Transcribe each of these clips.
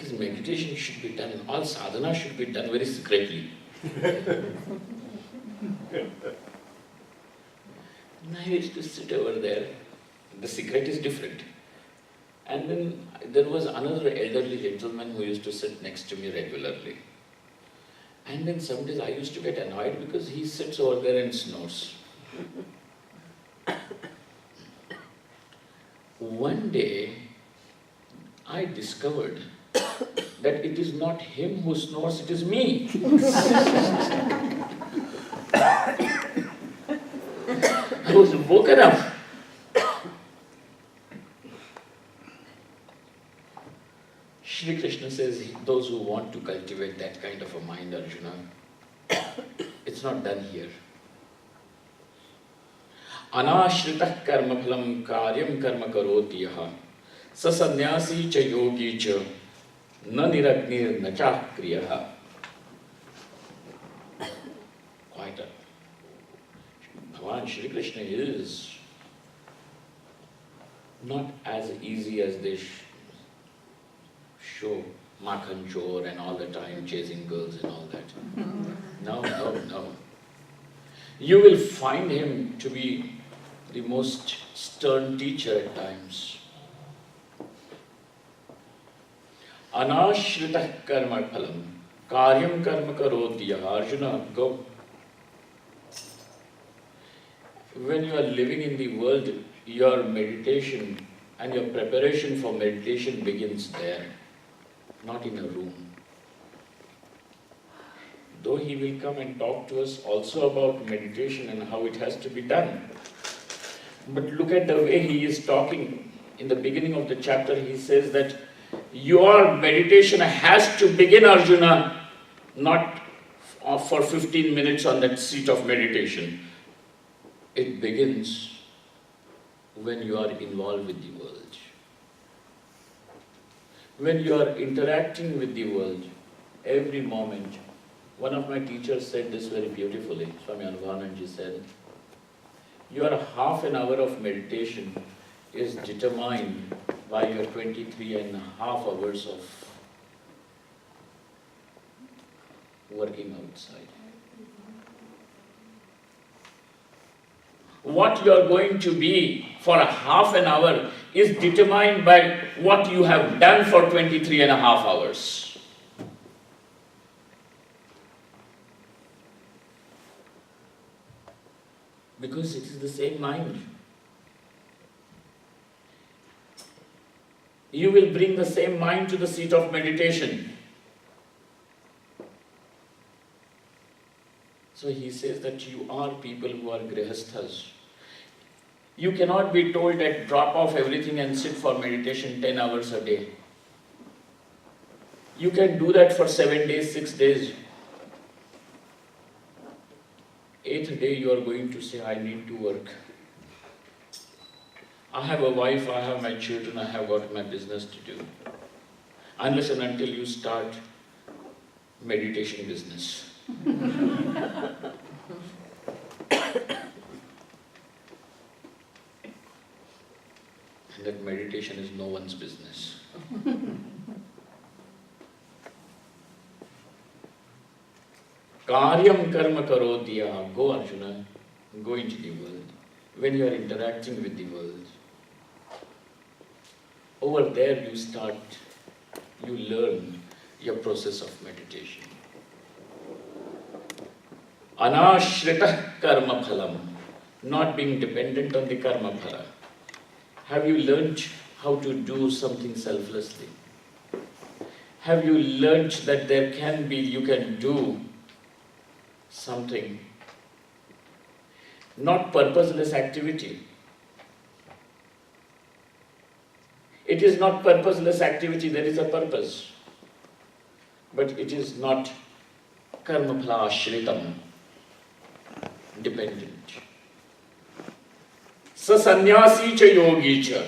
His meditation should be done, all sadhana should be done very secretly. And I used to sit over there. The secret is different. And then there was another elderly gentleman who used to sit next to me regularly. And then some days I used to get annoyed because he sits over there and snores. One day, I discovered that it is not him who snores, it is me. I was woken up. Shri Krishna says, those who want to cultivate that kind of a mind, Arjuna, it's not done here. Anashritah karma phalam karyam karma karoti yaha sasanyasi cha yogi cha na niragnir na cha kriyaha. Quite a Bhagavan Shri Krishna is not as easy as they show Makhan Chor and all the time chasing girls and all that. No. You will find him to be the most stern teacher at times. Anashritah karma phalam karyam karma karoti yaha. Arjuna, go. When you are living in the world, your meditation and your preparation for meditation begins there, not in a room. Though he will come and talk to us also about meditation and how it has to be done. But look at the way he is talking. In the beginning of the chapter, he says that your meditation has to begin, Arjuna, not for 15 minutes on that seat of meditation. It begins when you are involved with the world. When you are interacting with the world, every moment. One of my teachers said this very beautifully. Swami Anubhavanandaji said, your half an hour of meditation is determined by your 23.5 hours of working outside. What you are going to be for a half an hour is determined by what you have done for 23.5 hours. Because it is the same mind. You will bring the same mind to the seat of meditation. So he says that you are people who are grihasthas. You cannot be told that drop off everything and sit for meditation 10 hours a day. You can do that for 7 days, 6 days. 8th day you are going to say, I need to work. I have a wife, I have my children, I have got my business to do. Unless and until you start meditation business. And that meditation is no one's business. Karyam karma karodiya. Go, Arjuna. Go into the world. When you are interacting with the world, over there you learn your process of meditation. Anashritah karma phalam. Not being dependent on the karma phala. Have you learned how to do something selflessly? Have you learned that you can do something, not purposeless activity? It is not purposeless activity, there is a purpose. But it is not karma phala ashritam, dependent. Sasanyasi cha yogi cha.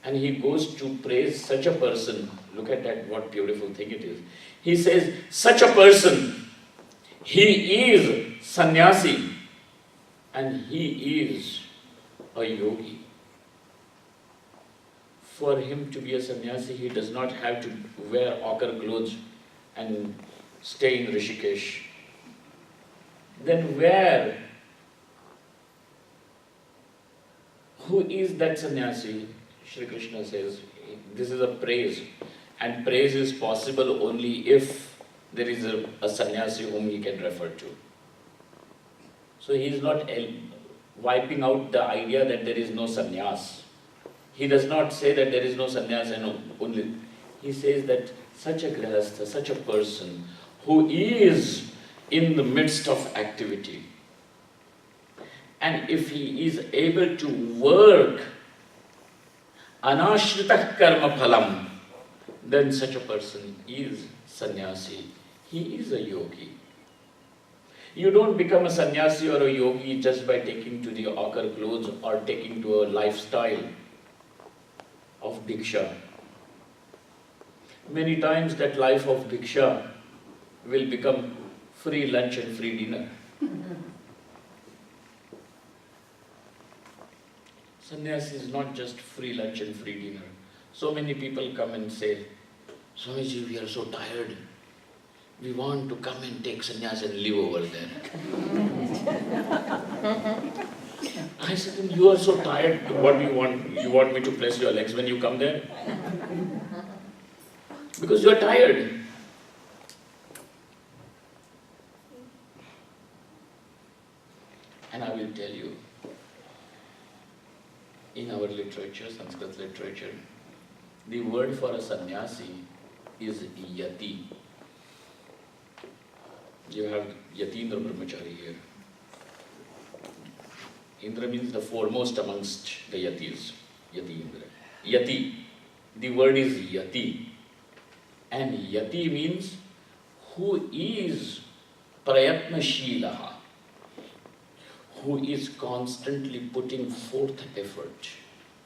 And he goes to praise such a person. Look at that, what beautiful thing it is. He says, such a person, he is sannyasi and he is a yogi. for him to be a sannyasi, he does not have to wear ochre clothes and stay in Rishikesh. Then where? Who is that sannyasi? Shri Krishna says, this is a praise. And praise is possible only if there is a sannyasi whom he can refer to. So he is not wiping out the idea that there is no sannyas. He does not say that there is no sannyas and only. He says that such a grihastha, such a person who is in the midst of activity, and if he is able to work anashritah karma phalam, then such a person is sannyasi. He is a yogi. You don't become a sannyasi or a yogi just by taking to the ochre clothes or taking to a lifestyle of bhiksha. Many times that life of bhiksha will become free lunch and free dinner. Sannyasi is not just free lunch and free dinner. So many people come and say, Swamiji, we are so tired. We want to come and take sannyas and live over there. I said, then you are so tired. What do you want? You want me to press your legs when you come there? Because you are tired. And I will tell you, in our literature, Sanskrit literature, the word for a sannyasi is yati. You have Yatindra Brahmachari here. Indra means the foremost amongst the yatis. Yatindra. Yati. The word is yati. And yati means who is prayatna shilaha, who is constantly putting forth effort,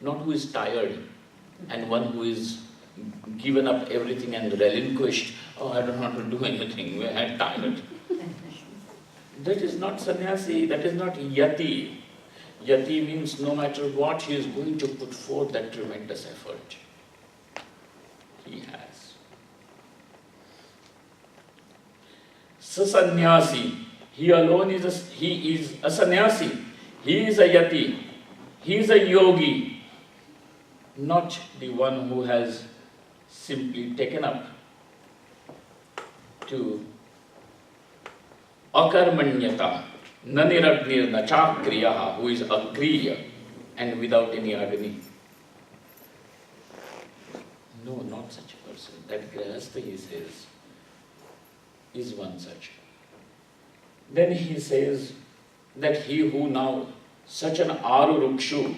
not who is tired and one who is given up everything and relinquished. Oh, I don't want to do anything, I'm tired. That is not sannyasi, that is not yati. Yati means no matter what, he is going to put forth that tremendous effort. He has. Sasannyasi, he alone is a sannyasi. He is a yati. He is a yogi. Not the one who has simply taken up to akarmanyata, naniragnir nachakriyaha, who is akriya and without any agni. No, not such a person. That grihastha, he says, is one such. Then he says that he who now, such an arurukshu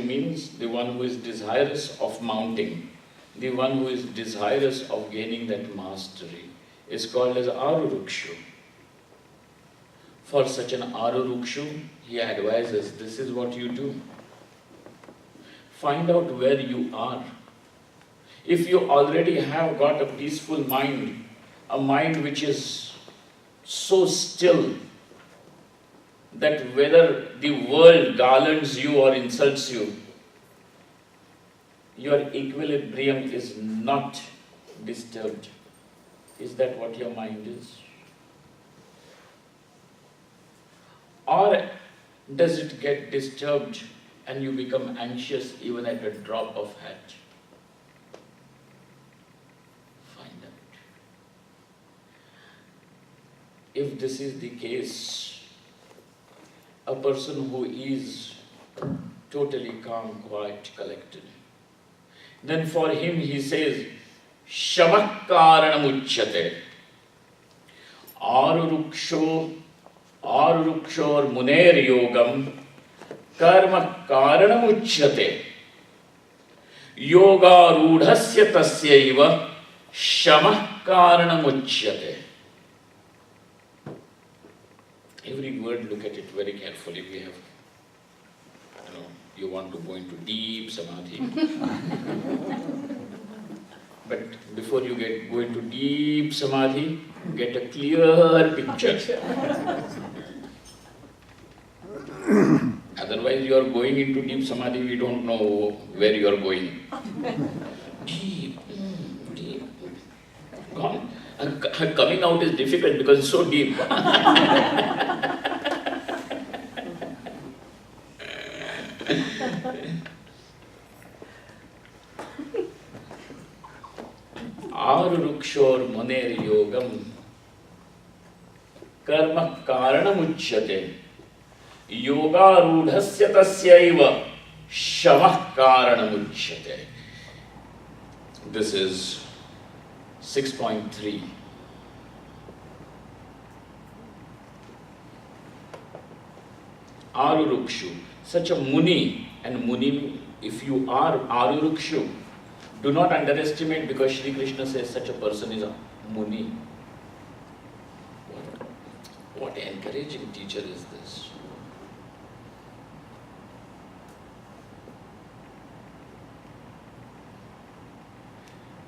means the one who is desirous of mounting, the one who is desirous of gaining that mastery, is called as arurukshu. For such an arurukshu, he advises, this is what you do. Find out where you are. If you already have got a peaceful mind, a mind which is so still that whether the world garlands you or insults you, your equilibrium is not disturbed. Is that what your mind is? Or does it get disturbed and you become anxious even at a drop of hat? Find out. If this is the case, a person who is totally calm, quiet, collected, then for him he says, Shamah karanam uchyate. Arurukshor muner yogam karma karanam uchyate. Yoga rudhasya tasyaiva shamah karanam uchyate. Every word, look at it very carefully. We have, you want to go into deep samadhi. But before you go into deep samadhi, get a clear picture. Otherwise, While you are going into deep samadhi, we don't know where you are going. Deep, deep. Gone. Coming out is difficult because it's so deep. Arurukshor moner yogam karma karanamuchyate yoga rudhasya tasyaiva shamah karanamuchyate. This is 6.3. Arurukshu, such a muni, and muni, if you are Arurukshu, do not underestimate, because Shri Krishna says such a person is a muni. What encouraging teacher is this?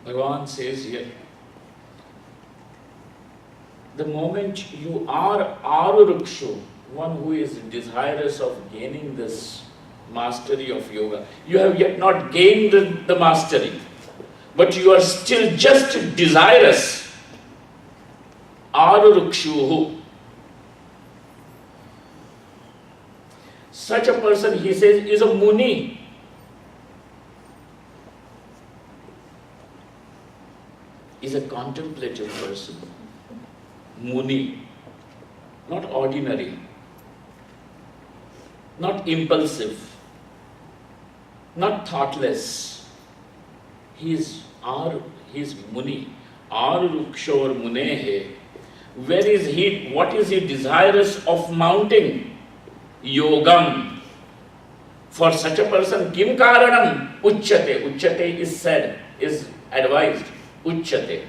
Bhagavan says here, the moment you are Arurukshu, one who is desirous of gaining this mastery of yoga, you have yet not gained the mastery, but you are still just desirous. Arurukshuhu. Such a person, he says, is a muni. Is a contemplative person. Muni. Not ordinary. Not impulsive. Not thoughtless. He is muni. Arurukshor munehe. Where is he? What is he desirous of mounting? Yogam. For such a person, kim karanam uchyate. Uchyate is said, is advised. Uchyate.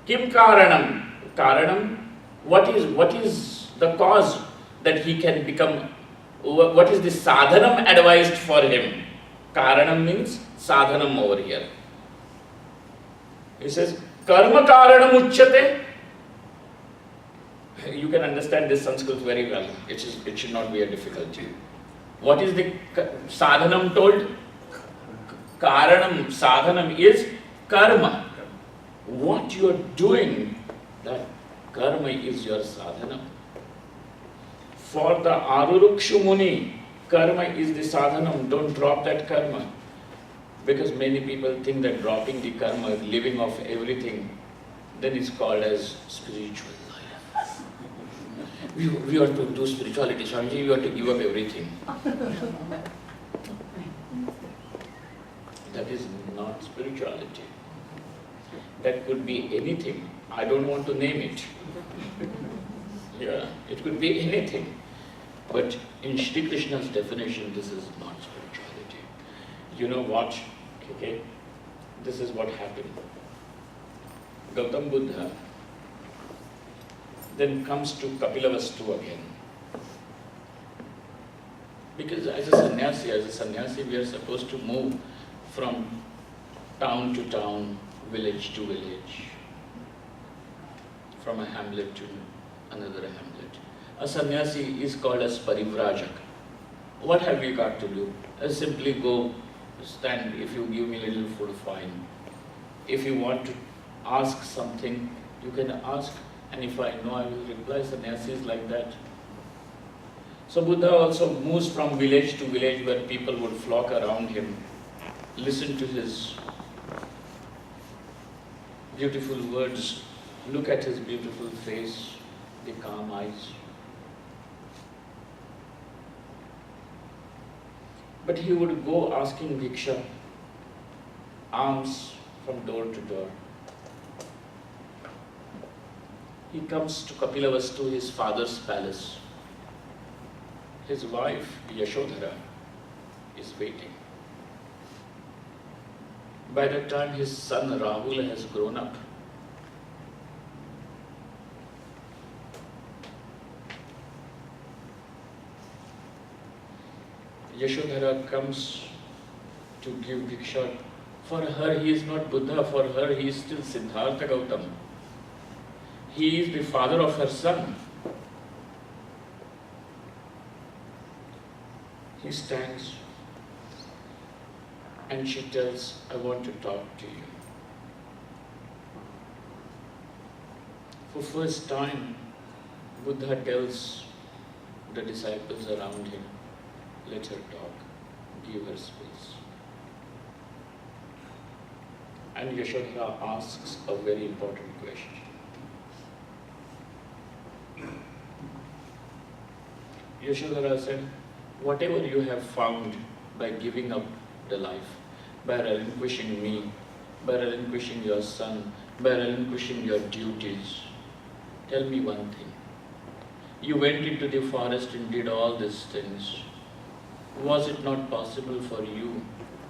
Kim karanam. Karanam. What is the cause that he can become? What is the sadhanam advised for him? Karanam means sadhanam over here. He says, karma karanam uchyate. You can understand this Sanskrit very well. It should not be a difficulty. What is the sadhanam told? Karanam, sadhanam is karma. What you are doing, that karma is your sadhanam. For the Arurukshu Muni, karma is the sadhanam. Don't drop that karma. Because many people think that dropping the karma, living off everything, then is called as spiritual life. We are to do spirituality, Swamiji, we are to give up everything. That is not spirituality. That could be anything. I don't want to name it. Yeah, it could be anything. But in Shri Krishna's definition, this is not spirituality. You know what? Okay, this is what happened. Gautam Buddha then comes to Kapilavastu again. Because as a sannyasi, we are supposed to move from town to town, village to village, from a hamlet to another hamlet. A sannyasi is called as parivrajak. What have we got to do? Simply go, stand, if you give me a little food, fine. If you want to ask something, you can ask, and if I know, I will reply. Sannyasi is like that. So Buddha also moves from village to village where people would flock around him, listen to his beautiful words, look at his beautiful face, the calm eyes. But he would go asking bhiksha, alms from door to door. He comes to Kapilavastu, his father's palace. His wife, Yashodhara, is waiting. By that time, his son Rahul has grown up. Yashodhara comes to give bhiksha. For her, he is not Buddha. For her, he is still Siddhartha Gautam. He is the father of her son. stands and she tells, I want to talk to you. For first time, Buddha tells the disciples around him, let her talk, give her space. And Yashoda asks a very important question. Yashoda said, whatever you have found by giving up the life, by relinquishing me, by relinquishing your son, by relinquishing your duties, tell me one thing. You went into the forest and did all these things. Was it not possible for you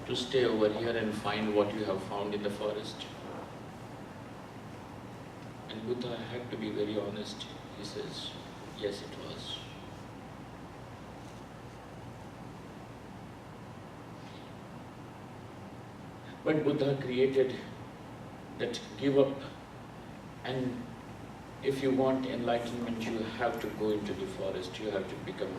to stay over here and find what you have found in the forest? And Buddha had to be very honest. He says, yes, it was. But Buddha created that give up, and if you want enlightenment, you have to go into the forest, you have to become